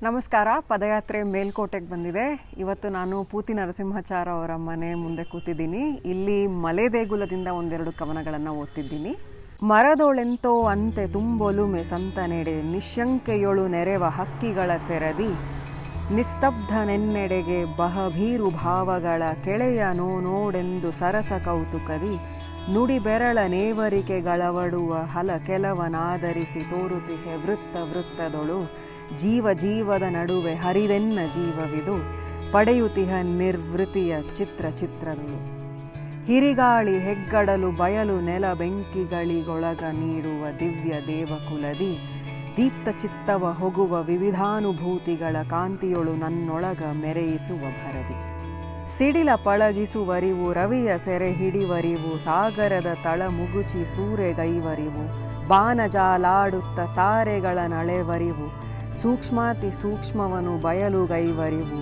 ನಮಸ್ಕಾರ. ಪದಯಾತ್ರೆ ಮೇಲ್ಕೋಟೆಗೆ ಬಂದಿದೆ. ಇವತ್ತು ನಾನು ಪೂತಿ ನರಸಿಂಹಾಚಾರ ಅವರ ಮನೆ ಮುಂದೆ ಕೂತಿದ್ದೀನಿ. ಇಲ್ಲಿ ಮಲೆದೇಗುಲದಿಂದ ಒಂದೆರಡು ಕವನಗಳನ್ನು ಓದ್ತಿದ್ದೀನಿ. ಮರದೊಳೆಂತೋ ಅಂತೆ ತುಂಬೊಲುಮೆ ಸಂತನೆಡೆ, ನಿಶಂಕೆಯೊಳು ನೆರೆವ ಹಕ್ಕಿಗಳ ತೆರದಿ, ನಿಸ್ತಬ್ಧನೆನ್ನೆಡೆಗೆ ಬಹಭೀರು ಭಾವಗಳ ಕೆಳೆಯ ನೋಡೆಂದು ಸರಸ ಕೌತುಕದಿ, ನುಡಿ ಬೆರಳ ನೇವರಿಕೆಗಳವಡುವ ಹಲ ಕೆಲವನಾದರಿಸಿ ತೋರುತಿಹೆ ವೃತ್ತದೊಳು, ಜೀವದ ನಡುವೆ ಹರಿದೆನ್ನ ಜೀವವಿದು, ಪಡೆಯುತಿಹ ನಿರ್ವೃತಿಯ ಚಿತ್ರದೊಳು. ಹಿರಿಗಾಳಿ ಹೆಗ್ಗಡಲು ಬಯಲು ನೆಲ ಬೆಂಕಿಗಳಿಗೊಳಗ ನೀಡುವ ದಿವ್ಯ ದೇವಕುಲದಿ, ದೀಪ್ತ ಚಿತ್ತವ ಹೊಗುವ ವಿವಿಧಾನುಭೂತಿಗಳ ಕಾಂತಿಯೊಳು ನನ್ನೊಳಗ ಮೆರೆಯಿಸುವ ಭರದಿ. ಸಿಡಿಲ ಪಳಗಿಸುವರಿವು ರವಿಯ ಸೆರೆ ಹಿಡಿವರಿವು, ಸಾಗರದ ತಳ ಮುಗುಚಿ ಸೂರೆಗೈವರಿವು, ಬಾನಜಾಲಾಡುತ್ತ ತಾರೆಗಳ ನಳೆವರಿವು, ಸೂಕ್ಷ್ಮಾತಿ ಸೂಕ್ಷ್ಮವನು ಬಯಲುಗೈವರಿವು,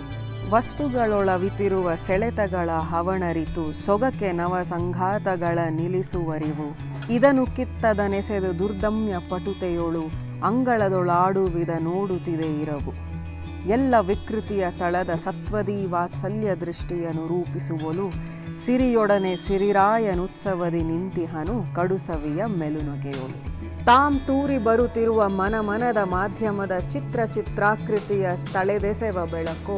ವಸ್ತುಗಳೊಳವಿತಿರುವ ಸೆಳೆತಗಳ ಹವಣರಿತು, ಸೊಗಕೆ ನವ ಸಂಘಾತಗಳ ನಿಲ್ಲಿಸುವರಿವು, ಇದನು ಕಿತ್ತದನೆಸೆದು ದುರ್ದಮ್ಯ ಪಟುತೆಯೊಳು ಅಂಗಳದೊಳಾಡುವಿದ ನೋಡುತ್ತಿದೆ ಇರವು, ಎಲ್ಲ ವಿಕೃತಿಯ ತಳದ ಸತ್ವದಿ ವಾತ್ಸಲ್ಯ ದೃಷ್ಟಿಯನ್ನು ರೂಪಿಸುವಲು, ಸಿರಿಯೊಡನೆ ಸಿರಿರಾಯನುತ್ಸವದಿ ನಿಂತಿಹನು ಕಡುಸವಿಯ ಮೆಲುನಗೆಯೋಳು. ತಾಂ ತೂರಿ ಬರುತ್ತಿರುವ ಮನದ ಮಾಧ್ಯಮದ ಚಿತ್ರಾಕೃತಿಯ ತಳೆದೆಸೆವ ಬೆಳಕೋ,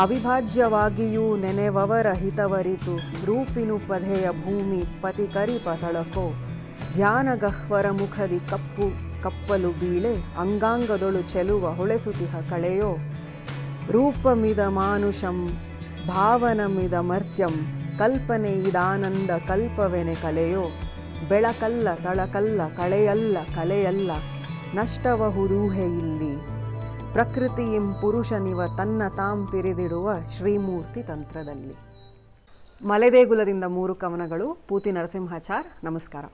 ಅವಿಭಾಜ್ಯವಾಗಿಯೂ ನೆನೆವವರ ಹಿತವರಿತು ರೂಪಿನುಪಧೆಯ ಭೂಮಿ ಪತಿಕರಿಪ ತಳಕೋ, ಧ್ಯಾನಗಹ್ವರ ಮುಖದಿ ಕಪ್ಪಲು ಬೀಳೆ ಅಂಗಾಂಗದೊಳು ಚೆಲುವ ಹೊಳೆಸುತಿಹ ಕಳೆಯೋ, ರೂಪಮಿದ ಮಾನುಷಂ ಭಾವನಮಿದ ಮರ್ತ್ಯಂ ಕಲ್ಪನೆ ಇದಾನಂದ ಕಲ್ಪವೆನೆ ಕಲೆಯೋ, ಬೆಳಕಲ್ಲ ತಳಕಲ್ಲ ಕಳೆಯಲ್ಲ ಕಲೆಯಲ್ಲ ನಷ್ಟವಹುದೂಹೆ ಇಲ್ಲಿ, ಪ್ರಕೃತಿಯಿಂ ಪುರುಷನಿವ ತನ್ನ ತಾಂ ಪಿರಿದಿಡುವ ಶ್ರೀಮೂರ್ತಿ ತಂತ್ರದಲ್ಲಿ. ಮಲೆದೇಗುಲದಿಂದ 3 ಕವನಗಳು. ಪೂತಿ ನರಸಿಂಹಾಚಾರ್. ನಮಸ್ಕಾರ.